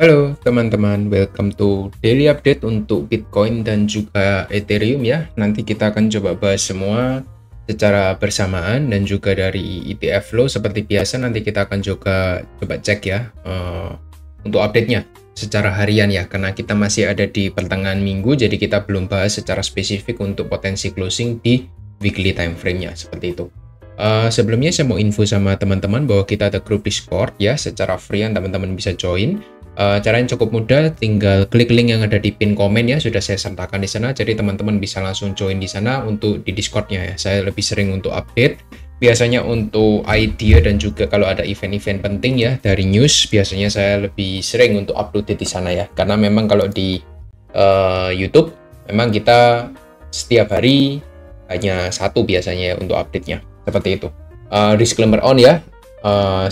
Halo teman-teman, welcome to daily update untuk Bitcoin dan juga Ethereum ya. Nanti kita akan coba bahas semua secara bersamaan dan juga dari ETF flow seperti biasa. Nanti kita akan coba cek ya untuk update-nya secara harian ya, karena kita masih ada di pertengahan minggu, jadi kita belum bahas secara spesifik untuk potensi closing di weekly time frame-nya seperti itu. Sebelumnya saya mau info sama teman-teman bahwa kita ada grup Discord ya, secara free yang teman-teman bisa join. Caranya cukup mudah, tinggal klik link yang ada di pin komen ya, sudah saya sertakan di sana. Jadi teman-teman bisa langsung join di sana untuk di Discordnya ya. Saya lebih sering untuk update, biasanya untuk idea dan juga kalau ada event-event penting ya dari news, biasanya saya lebih sering untuk upload di sana ya. Karena memang kalau di YouTube, memang kita setiap hari hanya satu biasanya ya untuk update-nya. Seperti itu. Disclaimer on ya,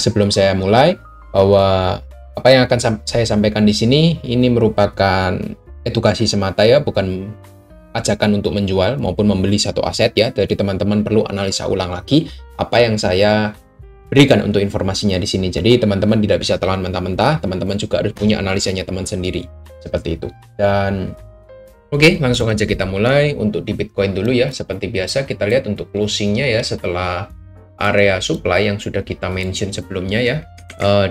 sebelum saya mulai, bahwa apa yang akan saya sampaikan di sini ini merupakan edukasi semata ya, bukan ajakan untuk menjual maupun membeli satu aset ya. Jadi teman-teman perlu analisa ulang lagi apa yang saya berikan untuk informasinya di sini. Jadi teman-teman tidak bisa telan mentah-mentah, teman-teman juga harus punya analisanya teman sendiri. Seperti itu. Dan oke, langsung aja kita mulai untuk di Bitcoin dulu ya. Seperti biasa kita lihat untuk closingnya ya, setelah area supply yang sudah kita mention sebelumnya ya.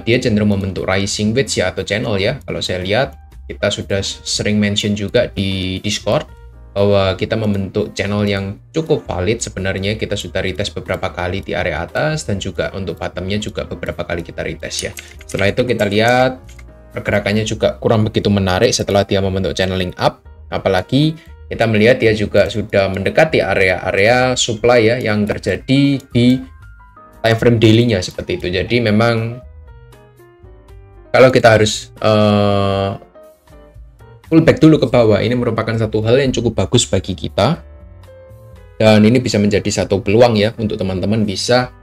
Dia cenderung membentuk rising wedge ya, atau channel ya. Kalau saya lihat, kita sudah sering mention juga di Discord bahwa kita membentuk channel yang cukup valid sebenarnya. Kita sudah retest beberapa kali di area atas dan juga untuk bottomnya juga beberapa kali kita retest ya. Setelah itu kita lihat pergerakannya juga kurang begitu menarik setelah dia membentuk channeling up. Apalagi kita melihat dia juga sudah mendekati area-area supply ya yang terjadi di time frame daily-nya seperti itu. Jadi memang kalau kita harus pullback dulu ke bawah, ini merupakan satu hal yang cukup bagus bagi kita. Dan ini bisa menjadi satu peluang ya untuk teman-teman bisa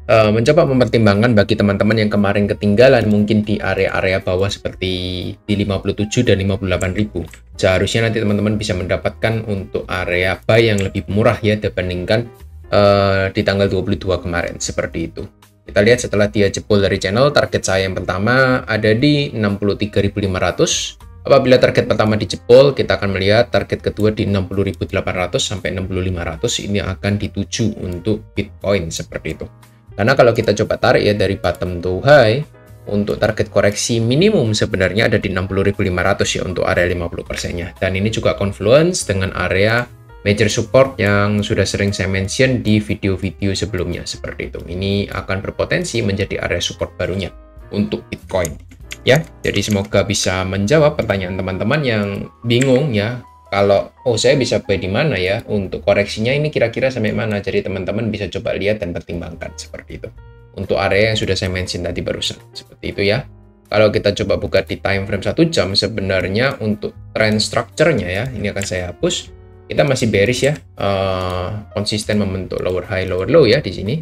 mencoba mempertimbangkan bagi teman-teman yang kemarin ketinggalan mungkin di area-area bawah seperti di 57 dan 58.000. Seharusnya nanti teman-teman bisa mendapatkan untuk area buy yang lebih murah ya dibandingkan di tanggal 22 kemarin seperti itu. Kita lihat setelah dia jebol dari channel, target saya yang pertama ada di 63.500. Apabila target pertama dijebol, kita akan melihat target kedua di 60.800 sampai 6500. Ini akan dituju untuk Bitcoin seperti itu. Karena kalau kita coba tarik ya dari bottom to high, untuk target koreksi minimum sebenarnya ada di 60.500 ya untuk area 50%-nya. Dan ini juga confluence dengan area major support yang sudah sering saya mention di video-video sebelumnya seperti itu. Ini akan berpotensi menjadi area support barunya untuk Bitcoin. Ya, jadi semoga bisa menjawab pertanyaan teman-teman yang bingung ya. Kalau saya bisa buy di mana ya untuk koreksinya ini kira-kira sampai mana. Jadi teman-teman bisa coba lihat dan pertimbangkan seperti itu. Untuk area yang sudah saya mention tadi barusan seperti itu ya. Kalau kita coba buka di time frame 1 jam sebenarnya untuk trend structure-nya ya, ini akan saya hapus. Kita masih bearish ya, konsisten membentuk lower high lower low ya di sini.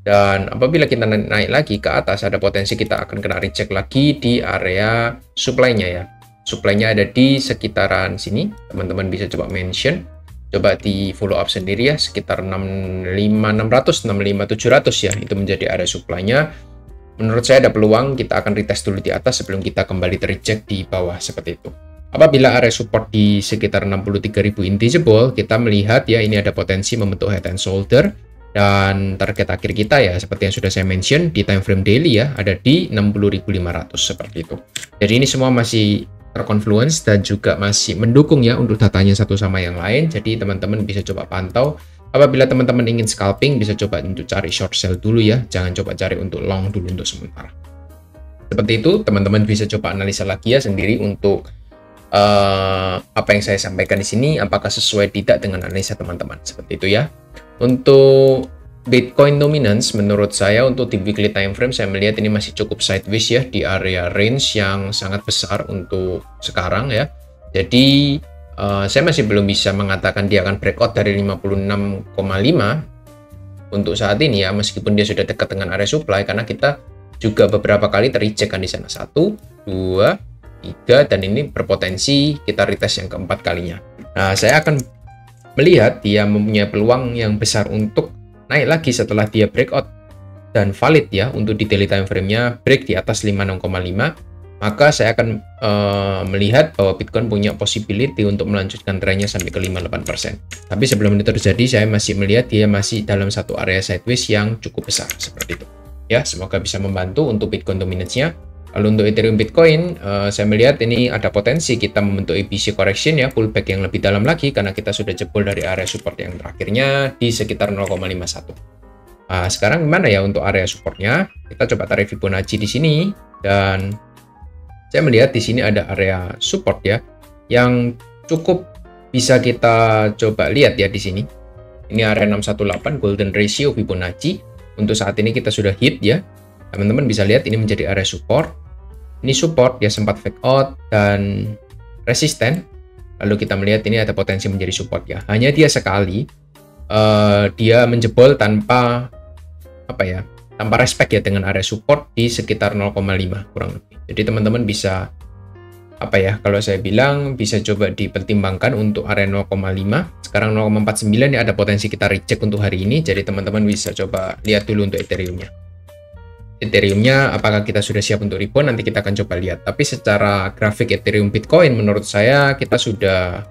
Dan apabila kita naik lagi ke atas, ada potensi kita akan kena reject lagi di area supply-nya ya. Supply-nya ada di sekitaran sini, teman-teman bisa coba mention, coba di follow up sendiri ya, sekitar 65.600, 65.700 ya, itu menjadi area supply-nya. Menurut saya ada peluang kita akan retest dulu di atas sebelum kita kembali terreject di bawah seperti itu. Apabila area support di sekitar 63.000 inti jebol, kita melihat ya ini ada potensi membentuk head and shoulder, dan target akhir kita ya seperti yang sudah saya mention di time frame daily ya ada di 60.500 seperti itu. Jadi ini semua masih terconfluence dan juga masih mendukung ya untuk datanya satu sama yang lain. Jadi teman-teman bisa coba pantau. Apabila teman-teman ingin scalping bisa coba untuk cari short sell dulu ya, jangan coba cari untuk long dulu untuk sementara. Seperti itu, teman-teman bisa coba analisa lagi ya sendiri untuk apa yang saya sampaikan di sini apakah sesuai tidak dengan analisa teman-teman seperti itu ya. Untuk Bitcoin dominance menurut saya untuk di weekly time frame saya melihat ini masih cukup sideways ya di area range yang sangat besar untuk sekarang ya. Jadi saya masih belum bisa mengatakan dia akan breakout dari 56,5 untuk saat ini ya, meskipun dia sudah dekat dengan area supply, karena kita juga beberapa kali terreject kan di sana 1, 2, 3, dan ini berpotensi kita retest yang keempat kalinya. Nah, saya akan melihat dia mempunyai peluang yang besar untuk naik lagi setelah dia breakout dan valid ya untuk di daily time frame-nya break di atas 56,5 maka saya akan melihat bahwa Bitcoin punya possibility untuk melanjutkan trennya sampai ke 58%. Tapi sebelum itu terjadi, saya masih melihat dia masih dalam satu area sideways yang cukup besar seperti itu. Ya, semoga bisa membantu untuk Bitcoin dominance-nya. Lalu untuk Ethereum Bitcoin, saya melihat ini ada potensi kita membentuk ABC correction ya, pullback yang lebih dalam lagi karena kita sudah jebol dari area support yang terakhirnya di sekitar 0,51. Sekarang gimana ya untuk area supportnya? Kita coba tarik Fibonacci di sini dan saya melihat di sini ada area support ya yang cukup bisa kita coba lihat ya di sini. Ini area 618 golden ratio Fibonacci. Untuk saat ini kita sudah hit ya. Teman-teman bisa lihat ini menjadi area support. Ini support, dia sempat fake out dan resisten. Lalu kita melihat ini ada potensi menjadi support ya. Hanya dia sekali dia menjebol tanpa tanpa respect ya dengan area support di sekitar 0,5 kurang lebih. Jadi teman-teman bisa kalau saya bilang bisa coba dipertimbangkan untuk area 0,5. Sekarang 0,49 ini ada potensi kita reject untuk hari ini. Jadi teman-teman bisa coba lihat dulu untuk Ethereum-nya. Ethereum-nya apakah kita sudah siap untuk rebound, nanti kita akan coba lihat. Tapi secara grafik Ethereum Bitcoin menurut saya kita sudah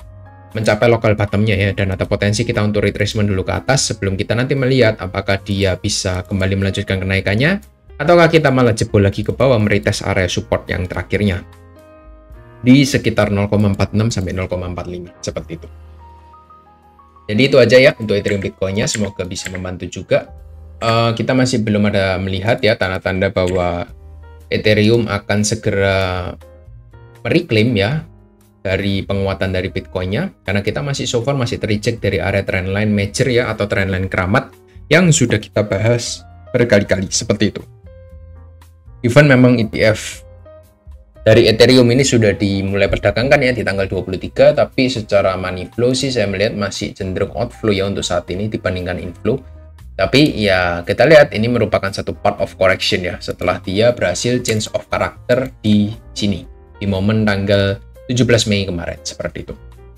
mencapai local bottom-nya ya, dan ada potensi kita untuk retracement dulu ke atas sebelum kita nanti melihat apakah dia bisa kembali melanjutkan kenaikannya ataukah kita malah jebol lagi ke bawah meretest area support yang terakhirnya di sekitar 0,46 sampai 0,45 seperti itu. Jadi itu aja ya untuk Ethereum Bitcoin-nya, semoga bisa membantu juga. Kita masih belum ada melihat ya tanda-tanda bahwa Ethereum akan segera mereclaim ya dari penguatan dari Bitcoin-nya, karena kita masih so far masih tereject dari area trendline major ya atau trendline keramat yang sudah kita bahas berkali-kali seperti itu. Even memang ETF dari Ethereum ini sudah dimulai perdagangkan ya di tanggal 23, tapi secara money flow sih saya melihat masih cenderung outflow ya untuk saat ini dibandingkan inflow. Tapi ya kita lihat ini merupakan satu part of correction ya setelah dia berhasil change of character di sini di momen tanggal 17 Mei kemarin seperti itu.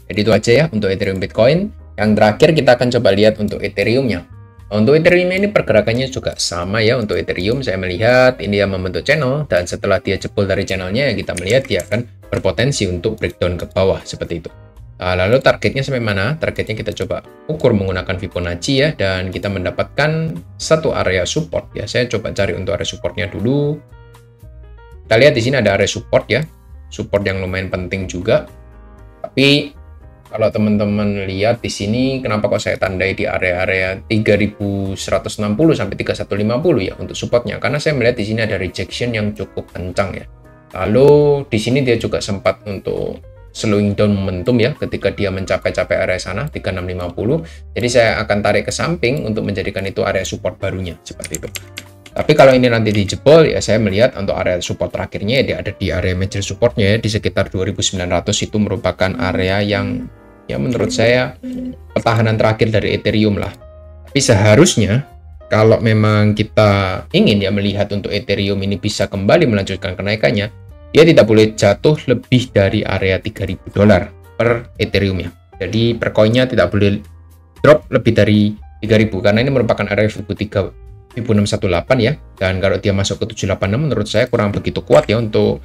Jadi itu aja ya untuk Ethereum Bitcoin. Yang terakhir kita akan coba lihat untuk Ethereum-nya. Untuk Ethereum ini pergerakannya juga sama ya. Untuk Ethereum saya melihat ini yang membentuk channel, dan setelah dia jebol dari channelnya ya kita melihat dia akan berpotensi untuk breakdown ke bawah seperti itu. Lalu targetnya sampai mana? Targetnya kita coba ukur menggunakan Fibonacci ya, dan kita mendapatkan satu area support ya. Saya coba cari untuk area supportnya dulu. Kita lihat di sini ada area support ya, support yang lumayan penting juga. Tapi kalau teman-teman lihat di sini, kenapa kok saya tandai di area-area 3160 sampai 3150 ya untuk supportnya? Karena saya melihat di sini ada rejection yang cukup kencang ya. Lalu di sini dia juga sempat untuk slowing down momentum ya ketika dia mencapai area sana 3650. Jadi saya akan tarik ke samping untuk menjadikan itu area support barunya seperti itu. Tapi kalau ini nanti dijebol ya saya melihat untuk area support terakhirnya ya dia ada di area major supportnya ya di sekitar 2900. Itu merupakan area yang ya menurut saya pertahanan terakhir dari Ethereum lah. Tapi seharusnya kalau memang kita ingin ya melihat untuk Ethereum ini bisa kembali melanjutkan kenaikannya, dia tidak boleh jatuh lebih dari area $3.000 per Ethereum ya. Jadi per koinnya tidak boleh drop lebih dari 3.000 karena ini merupakan area Fibo 618 ya. Dan kalau dia masuk ke 786 menurut saya kurang begitu kuat ya untuk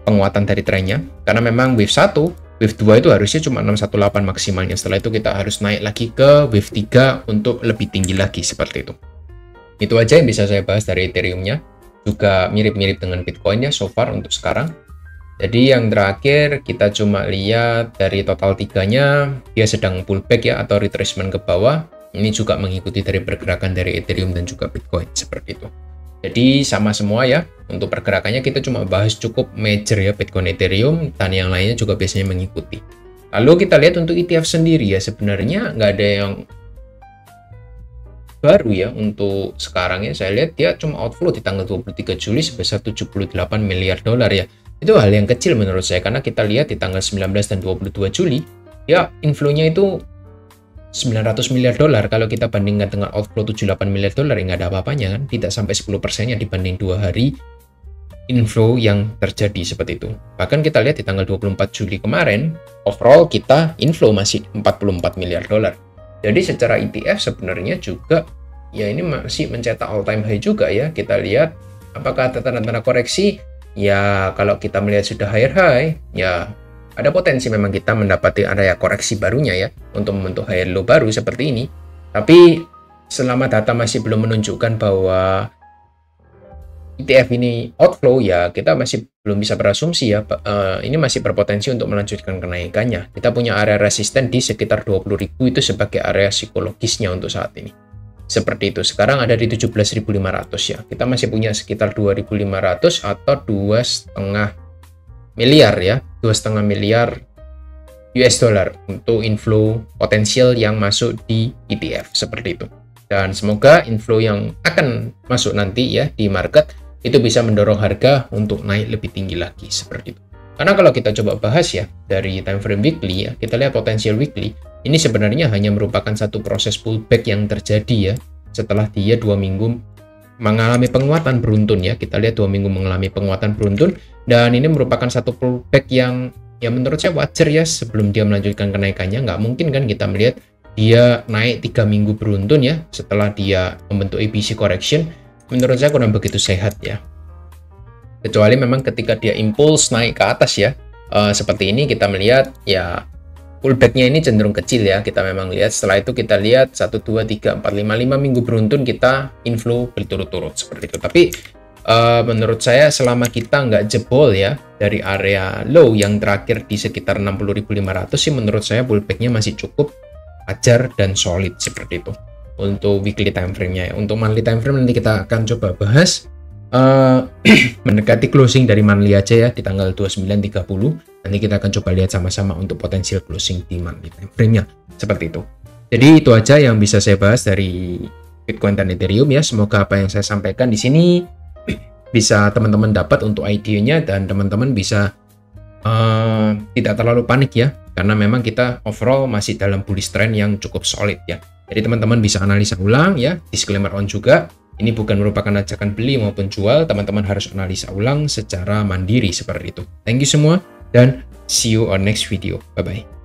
penguatan dari trennya. Karena memang wave 1, wave 2 itu harusnya cuma 618 maksimalnya. Setelah itu kita harus naik lagi ke wave 3 untuk lebih tinggi lagi seperti itu. Itu aja yang bisa saya bahas dari Ethereum-nya. Juga mirip-mirip dengan Bitcoin ya so far untuk sekarang. Jadi yang terakhir kita cuma lihat dari total tiganya dia sedang pullback ya atau retracement ke bawah. Ini juga mengikuti dari pergerakan dari Ethereum dan juga Bitcoin seperti itu. Jadi sama semua ya. Untuk pergerakannya kita cuma bahas cukup major ya Bitcoin, Ethereum, dan yang lainnya juga biasanya mengikuti. Lalu kita lihat untuk ETF sendiri ya sebenarnya nggak ada yang baru ya untuk sekarang ya. Saya lihat dia cuma outflow di tanggal 23 Juli sebesar $78 miliar ya. Itu hal yang kecil menurut saya karena kita lihat di tanggal 19 dan 22 Juli ya inflow-nya itu $900 miliar. Kalau kita bandingkan dengan outflow $78 miliar ya nggak ada apa-apanya kan, tidak sampai 10%-nya dibanding 2 hari inflow yang terjadi seperti itu. Bahkan kita lihat di tanggal 24 Juli kemarin overall kita inflow masih $44 miliar. Jadi secara ETF sebenarnya juga ya ini masih mencetak all time high juga ya. Kita lihat apakah ada tanda-tanda koreksi. ya kalau kita melihat sudah higher high, ya ada potensi memang kita mendapati area koreksi barunya ya, untuk membentuk higher low baru seperti ini. Tapi selama data masih belum menunjukkan bahwa ETF ini outflow, ya kita masih belum bisa berasumsi ya, ini masih berpotensi untuk melanjutkan kenaikannya. Kita punya area resisten di sekitar 20.000 itu sebagai area psikologisnya untuk saat ini. Seperti itu. Sekarang ada di 17.500 ya. Kita masih punya sekitar 2.500 atau 2,5 miliar ya, 2,5 miliar US dollar untuk inflow potensial yang masuk di ETF seperti itu. Dan semoga inflow yang akan masuk nanti ya di market itu bisa mendorong harga untuk naik lebih tinggi lagi seperti itu. Karena kalau kita coba bahas ya dari time frame weekly ya, kita lihat potensial weekly ini sebenarnya hanya merupakan satu proses pullback yang terjadi ya setelah dia 2 minggu mengalami penguatan beruntun ya. Kita lihat 2 minggu mengalami penguatan beruntun, dan ini merupakan satu pullback yang ya menurut saya wajar ya sebelum dia melanjutkan kenaikannya. Nggak mungkin kan kita melihat dia naik 3 minggu beruntun ya setelah dia membentuk ABC correction. Menurut saya kurang begitu sehat ya, kecuali memang ketika dia impuls naik ke atas ya, seperti ini kita melihat ya pullbacknya ini cenderung kecil ya. Kita memang lihat setelah itu kita lihat 1, 2, 3, 4, 5 minggu beruntun kita inflow berturut-turut seperti itu. Tapi menurut saya selama kita nggak jebol ya dari area low yang terakhir di sekitar 60.500 sih, menurut saya pullbacknya masih cukup wajar dan solid seperti itu untuk weekly time frame-nya ya. Untuk monthly time frame nanti kita akan coba bahas mendekati closing dari monthly aja ya di tanggal 29-30. Nanti kita akan coba lihat sama-sama untuk potensial closing di monthly time frame-nya seperti itu. Jadi itu aja yang bisa saya bahas dari Bitcoin dan Ethereum ya. Semoga apa yang saya sampaikan di sini bisa teman-teman dapat untuk idenya, dan teman-teman bisa tidak terlalu panik ya, karena memang kita overall masih dalam bullish trend yang cukup solid ya. Jadi teman-teman bisa analisa ulang ya, disclaimer on juga. Ini bukan merupakan ajakan beli maupun jual, teman-teman harus analisa ulang secara mandiri seperti itu. Thank you semua, dan see you on next video. Bye-bye.